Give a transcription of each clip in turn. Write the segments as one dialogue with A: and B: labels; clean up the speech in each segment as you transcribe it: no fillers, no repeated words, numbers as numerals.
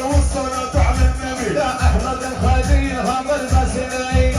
A: والصلاة على النبي يا أحمد الخدير هذا المسيري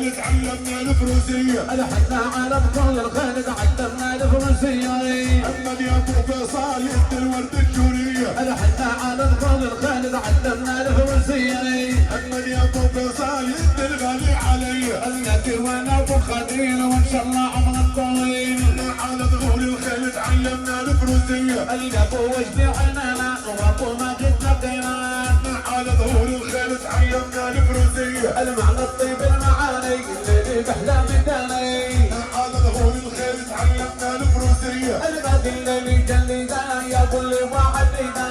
A: الخيل تعلمنا الفروسية.
B: حنا على كل الخيل تعلمنا الفروسية.
A: محمد يا ابو فيصل يد الورد الجورية.
B: حنا على كل الخيل تعلمنا الفروسية.
A: محمد يا ابو فيصل يد الغالي علي.
B: النبي وانا ابو خدير وان شاء الله عمر الطويل.
A: على ظهور الخيل تعلمنا الفروسية.
B: ابو وجدي عنانا وابو ماجد لقينا.
A: على ظهور الخيل تعلمنا الفروسية.
B: المعنى الطيب المعاني اللي بحلام الداني.
A: على ظهور الخيل تعلمنا الفروسية.
B: الباقي اللي جلينا يا كل واحد لنا.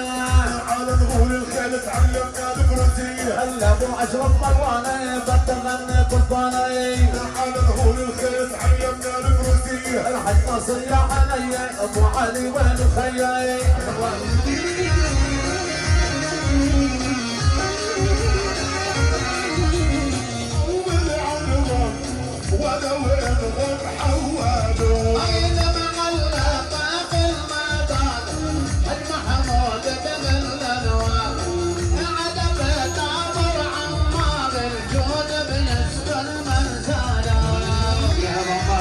A: على ظهور الخيل تعلمنا الفروسية.
B: ابو اشرف مرواني بطلنا قرباني.
A: على ظهور الخيل تعلمنا الفروسية.
B: الحج ناصر يا علي ابو علي وين خيي.
A: ولا وين حوالوا
B: أينما علق في المدار المحمود بن الأنوار. عدم تعبر عمار الجود بنسب المنزلة. يا بابا